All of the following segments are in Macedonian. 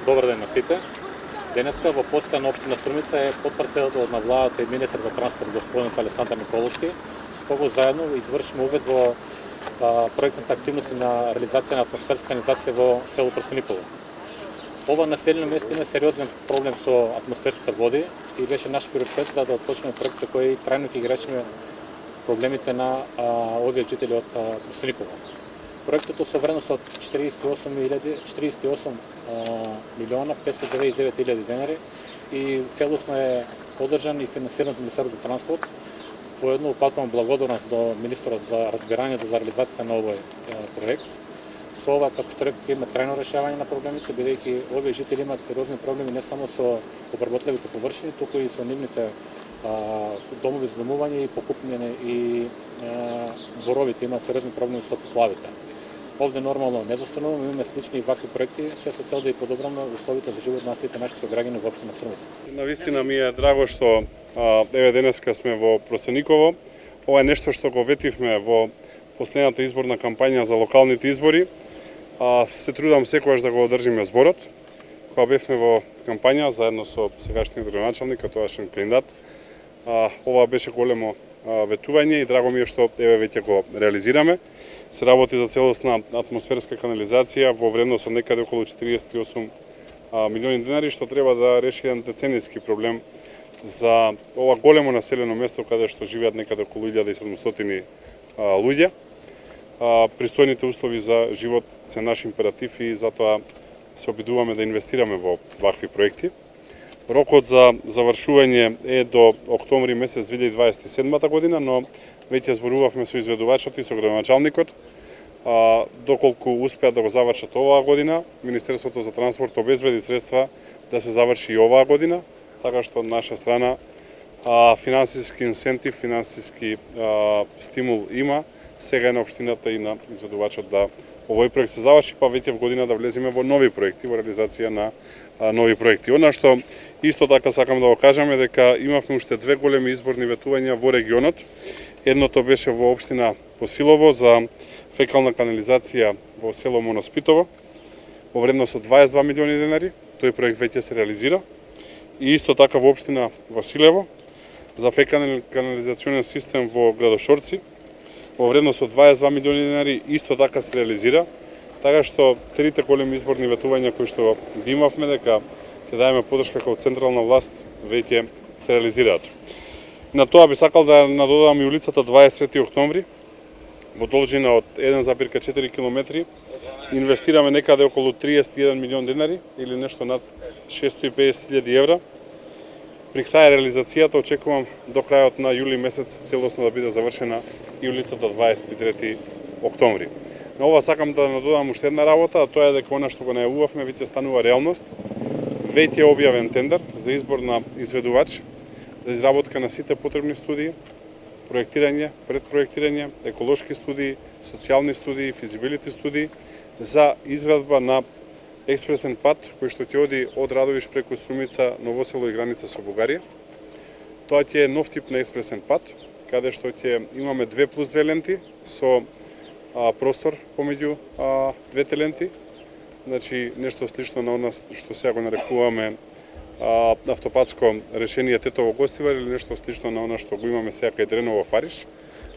Добар ден на сите. Денеска во посета на општина Струмица е потпредседател на владата и министер за транспорт господин Александар Николовски, со кого заедно извршиме увид во проектната активност на реализација на атмосферска канализација во село Просениково. Ова населено место има сериозен проблем со атмосферските води и беше наш приоритет за да отпочнеме проект со кој трајно ќе ги решиме проблемите на овие жители од Просениково. Проектот со вредност од 48 милиона 599 илјади денари и целосно е поддржан и финансиран од Министерството за транспорт. Воедно упатувам благодарност до министерот за разбирањето за реализација на овој проект. Со ова, како што реков, има трајно решавање на проблемите, бидејќи овие жители имаат сериозни проблеми не само со обработливите површини, туку и со нивните домови за домување и покупување и дворовите имаат сериозни проблеми со поплавите. Овде нормално не застануваме, имаме слични и вакви проекти, се со цел да и подобраме условите за живот на сите наши сограѓани во општина Струмица. Навистина ми е драго што еве денеска сме во Просениково. Ова е нешто што го ветивме во последната изборна кампања за локалните избори. Се трудам секогаш да го одржиме зборот. Кога бевме во кампања заедно со сегашниот градоначалник, тоашен кандидат, ова беше големо ветување и драго ми е што еве веќе го реализираме. Се работи за целосна атмосферска канализација во вредност од некаде околу 48 милиони денари, што треба да реши еден деценијски проблем за ова големо населено место каде што живеат некаде околу 1700 луѓе. Пристојните услови за живот се наш императив и затоа се обидуваме да инвестираме во вакви проекти. Рокот за завршување е до октомври месец 2027 година, но веќе зборувавме со изведувачот и со градоначалникот. Доколку успеат да го завршат оваа година, Министерството за транспорт обезбеди средства да се заврши и оваа година, така што од наша страна финансиски инсентив, финансиски стимул има сега на општината и на изведувачот да овој проект се заврши, па веќе в година да влеземе во нови проекти, во реализација на нови проекти. Она што исто така сакам да го кажам е дека имавме уште две големи изборни ветувања во регионот. Едното беше во општина Посилово за фекална канализација во село Моноспитово во вредност од 22 милиони денари. Тој проект веќе се реализира. И исто така во општина Василево за фекален канализационен систем во градот Шорци во вредност од 22 милиони денари исто така се реализира. Така што трите големи изборни ветувања кои што ги имавме дека ќе даеме поддршка како централна власт веќе се реализираат. На тоа би сакал да надодам и улицата 23 октомври во должина од 1,4 км. Инвестираме некаде околу 31 милион денари или нешто над 650.000 евра. При крај реализацијата очекувам до крајот на јули месец целосно да биде завршена и улицата 23 октомври. На ова сакам да надодам уште една работа, а тоа е дека она што го најавувавме веќе станува реалност. Веќе е објавен тендер за избор на изведувач за изработка на сите потребни студии, проектирање, предпроектирање, еколошки студии, социјални студии, физибилити студии за изградба на експресен пат кој што ќе оди од Радовиш преку Струмица, Новосело и граница со Бугарија. Тоа ќе е нов тип на експресен пат, каде што ќе имаме 2+2 ленти со простор помеѓу двете ленти. Значи нешто слично на нас што сега го нарекуваме автопатско решение Тетово Гостивар или нешто слично на она што го имаме сега кај Дреново Фариш.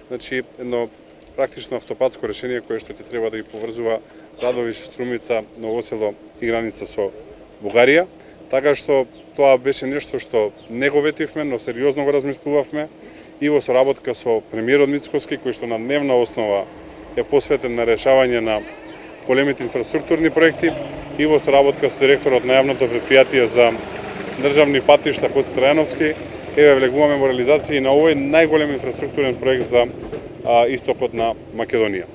Значи едно практично автопатско решение кое што ќе треба да ги поврзува Радовиш, Струмица, Новосело и граница со Бугарија. Така што тоа беше нешто што не го ветивме, но сериозно го размислувавме и во соработка со премиерот Мицкоски, кој што на дневна основа е посветен на решавање на големите инфраструктурни проекти и во соработка со директорот на јавното претпријатие за државни патишта Коци Трајановски, еве влегуваме во реализација и на овој најголем инфраструктурен проект за истокот на Македонија.